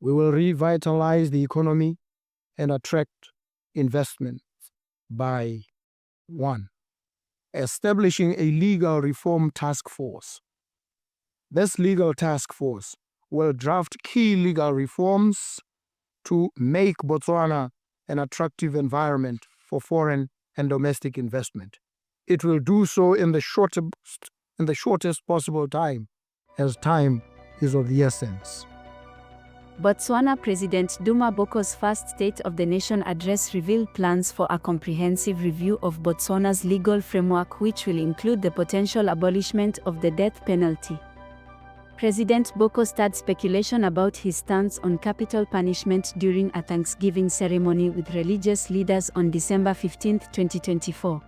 We will revitalize the economy and attract investment by 1. Establishing a legal reform task force. This legal task force will draft key legal reforms to make Botswana an attractive environment for foreign and domestic investment. It will do so in the shortest possible time, as time is of the essence. Botswana President Duma Boko's first State of the Nation address revealed plans for a comprehensive review of Botswana's legal framework, which will include the potential abolishment of the death penalty. President Boko stirred speculation about his stance on capital punishment during a Thanksgiving ceremony with religious leaders on December 15, 2024.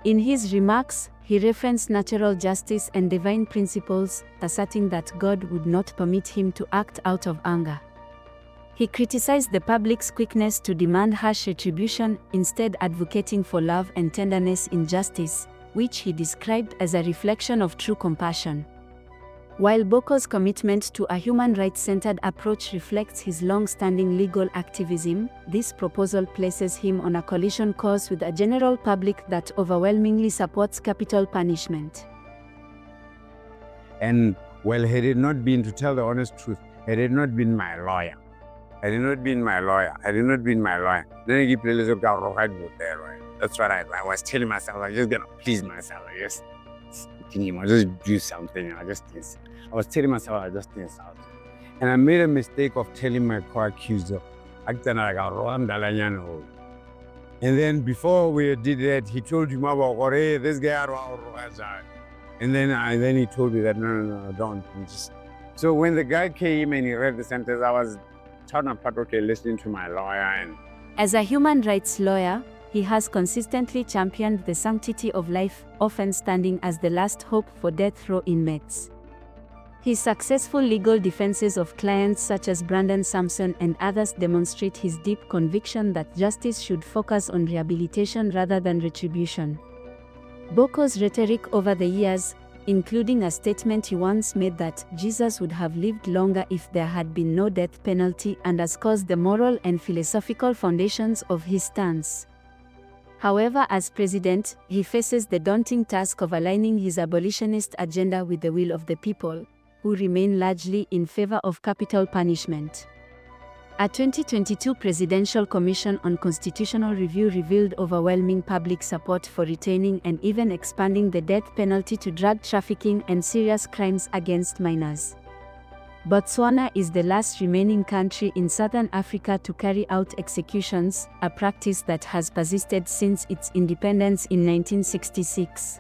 In his remarks, he referenced natural justice and divine principles, asserting that God would not permit him to act out of anger. He criticized the public's quickness to demand harsh retribution, instead advocating for love and tenderness in justice, which he described as a reflection of true compassion. While Boko's commitment to a human rights-centered approach reflects his long-standing legal activism, this proposal places him on a collision course with a general public that overwhelmingly supports capital punishment. And well, had it not been, to tell the honest truth, had it not been my lawyer, then I give the little girl right there, right? That's what I was telling myself. I'm just gonna please myself. I just do something. I was telling myself I just did something. And I made a mistake of telling my co-accuser, and then before we did that, he told you, hey, this guy, and then he told me that, no, don't. So when the guy came and he read the sentence, I was torn apart, listening to my lawyer. As a human rights lawyer, he has consistently championed the sanctity of life, often standing as the last hope for death row inmates. His successful legal defenses of clients such as Brandon Sampson and others demonstrate his deep conviction that justice should focus on rehabilitation rather than retribution. Boko's rhetoric over the years, including a statement he once made that Jesus would have lived longer if there had been no death penalty, underscores the moral and philosophical foundations of his stance. However, as president, he faces the daunting task of aligning his abolitionist agenda with the will of the people, who remain largely in favor of capital punishment. A 2022 Presidential Commission on Constitutional Review revealed overwhelming public support for retaining and even expanding the death penalty to drug trafficking and serious crimes against minors. Botswana is the last remaining country in Southern Africa to carry out executions, a practice that has persisted since its independence in 1966.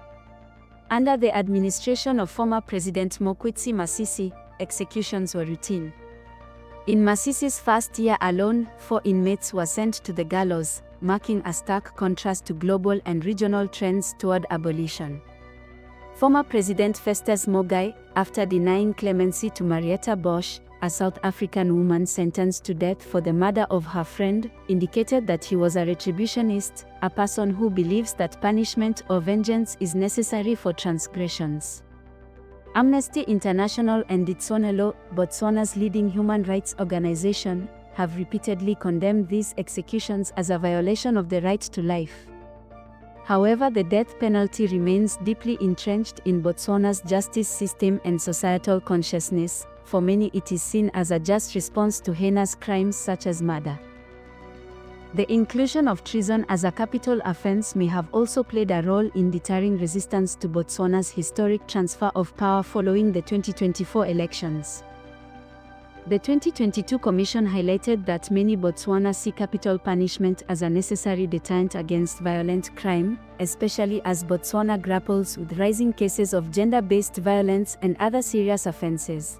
Under the administration of former President Mokgweetsi Masisi, executions were routine. In Masisi's first year alone, 4 inmates were sent to the gallows, marking a stark contrast to global and regional trends toward abolition. Former President Festus Mogae, after denying clemency to Marietta Bosch, a South African woman sentenced to death for the murder of her friend, indicated that he was a retributionist, a person who believes that punishment or vengeance is necessary for transgressions. Amnesty International and Ditsonelo, Botswana's leading human rights organization, have repeatedly condemned these executions as a violation of the right to life. However, the death penalty remains deeply entrenched in Botswana's justice system and societal consciousness. For many, it is seen as a just response to heinous crimes such as murder. The inclusion of treason as a capital offense may have also played a role in deterring resistance to Botswana's historic transfer of power following the 2024 elections. The 2022 Commission highlighted that many Botswana see capital punishment as a necessary deterrent against violent crime, especially as Botswana grapples with rising cases of gender-based violence and other serious offenses.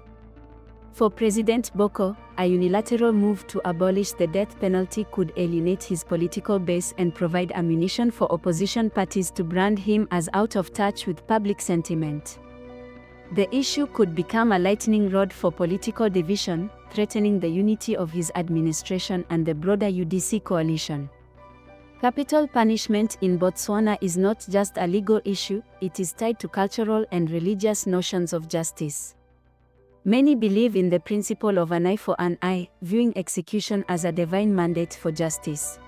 For President Boko, a unilateral move to abolish the death penalty could alienate his political base and provide ammunition for opposition parties to brand him as out of touch with public sentiment. The issue could become a lightning rod for political division, threatening the unity of his administration and the broader UDC coalition. Capital punishment in Botswana is not just a legal issue, it is tied to cultural and religious notions of justice. Many believe in the principle of an eye for an eye, viewing execution as a divine mandate for justice.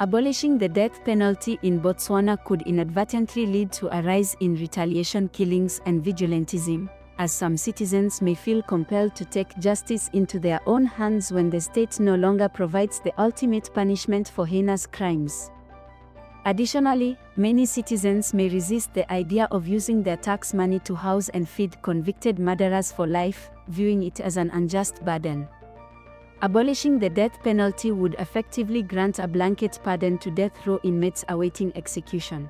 Abolishing the death penalty in Botswana could inadvertently lead to a rise in retaliation killings and vigilantism, as some citizens may feel compelled to take justice into their own hands when the state no longer provides the ultimate punishment for heinous crimes. Additionally, many citizens may resist the idea of using their tax money to house and feed convicted murderers for life, viewing it as an unjust burden. Abolishing the death penalty would effectively grant a blanket pardon to death row inmates awaiting execution.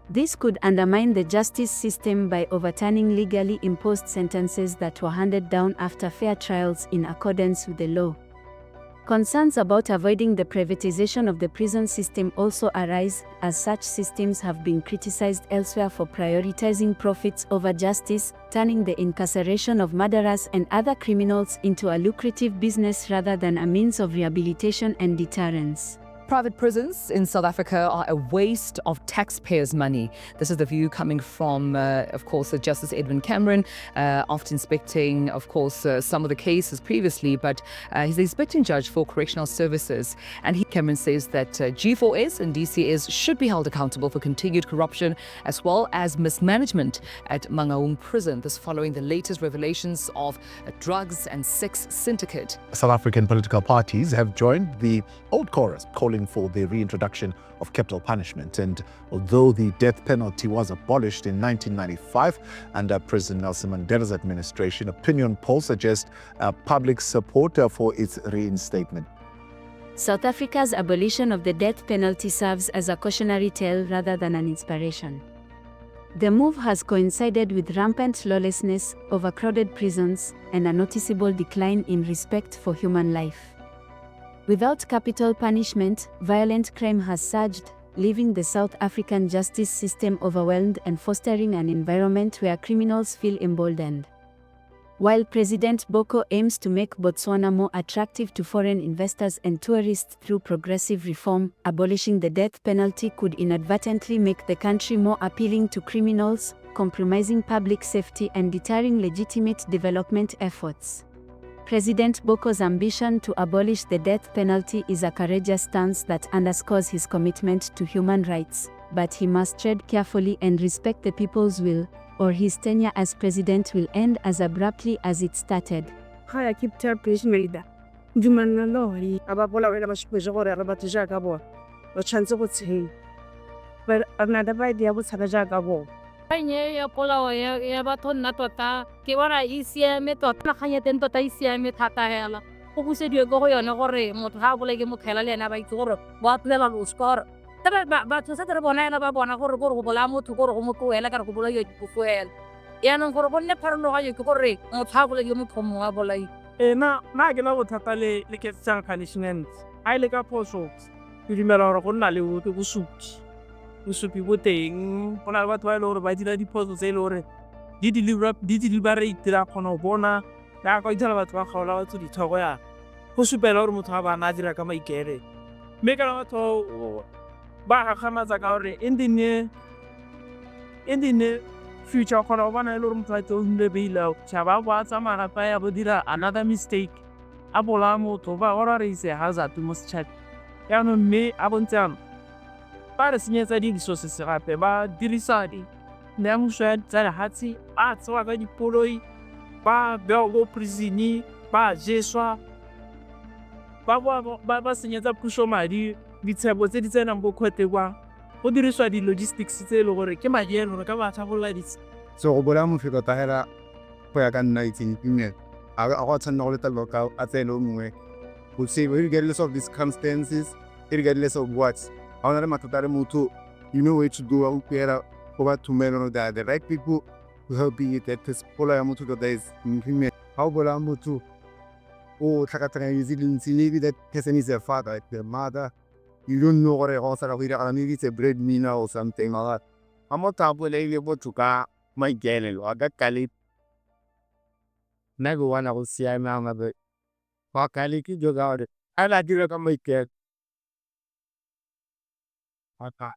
This could undermine the justice system by overturning legally imposed sentences that were handed down after fair trials in accordance with the law. Concerns about avoiding the privatization of the prison system also arise, as such systems have been criticized elsewhere for prioritizing profits over justice, turning the incarceration of murderers and other criminals into a lucrative business rather than a means of rehabilitation and deterrence. Private prisons in South Africa are a waste of taxpayers' money. This is the view coming from, of course, Justice Edwin Cameron, after inspecting, of course, some of the cases previously, but he's the inspecting judge for correctional services. And Cameron says that G4S and DCS should be held accountable for continued corruption as well as mismanagement at Mangaung prison. This following the latest revelations of a drugs and sex syndicate. South African political parties have joined the old chorus calling for the reintroduction of capital punishment. And although the death penalty was abolished in 1995 under President Nelson Mandela's administration, opinion polls suggest public support for its reinstatement. South Africa's abolition of the death penalty serves as a cautionary tale rather than an inspiration. The move has coincided with rampant lawlessness, overcrowded prisons, and a noticeable decline in respect for human life. Without capital punishment, violent crime has surged, leaving the South African justice system overwhelmed and fostering an environment where criminals feel emboldened. While President Boko aims to make Botswana more attractive to foreign investors and tourists through progressive reform, abolishing the death penalty could inadvertently make the country more appealing to criminals, compromising public safety and deterring legitimate development efforts. President Boko's ambition to abolish the death penalty is a courageous stance that underscores his commitment to human rights, but he must tread carefully and respect the people's will, or his tenure as president will end as abruptly as it started. Haya kipta president Jumana lori ababola wena mashipwejo gore arabatija ka bo o chantse go tsheng but another by dia botsana ja ka bo Nye ya polao ya batho nna tota ke bona e siame tota naganya teng tota e siame thata hela go busediwe go yone gore motho ga bole ke mothela le ena ba itse gore ba tlela lo score taba batho se re bona ena ba bona gore go bola motho gore go motho wela ka re go bola yo dipufuela yana gore go nne pharologanyo ke gore motho ga bole ke motho mo wa bolai na ke na bothata le ke tsang punishment ai le ka phoso ke dimela gore go nna le bosupi bo teng go na le batho ba ile gore ba dira diphoso tse ile gore di deliberate ra kgona go bona ya go ithala batho ba kgaola batho dithogo ya go supela gore motho ga bana a dira ka maikele mme kana batho ba gagamatsa ka gore in the near future kgona go bona ile gore motho a tse o nne beila tšhaba ba tsamaya pa ya bo dira another mistake a bola motho ba ora re ise hazard mo setšhabeng yaanong mme a bontse ano ba re senyetsa di-resources gape ba dirisa leamoso ya tsa lehatshe ba tsewa ka dipoloi ba bewa ko prisone ba jeswa ba senyetsa puso madi ditshebo tse di tsenang bo kgote kwa go dirisiwa di-logistics tse e le gore ke madi a e le gore ka ba tlhabolola So go bola mo fika tahela go ya ka nna itseng email a go tshwanela go leta loka a tselo mongwe go say regardless of the circumstances regardless of what I want to matter motho you know where to go out there over to men that the right people who help you that is pola ya motho that is email how bola motho o tlhakatlhakanya resilience maybe that person is a father like the mother you don't know gore go sa go ira maybe it's a breadwinner or something like that I'm not able to go to ka maikele aga kale na go wana go siama ngabe ba kale ki joga ore ala dira ka maikele aka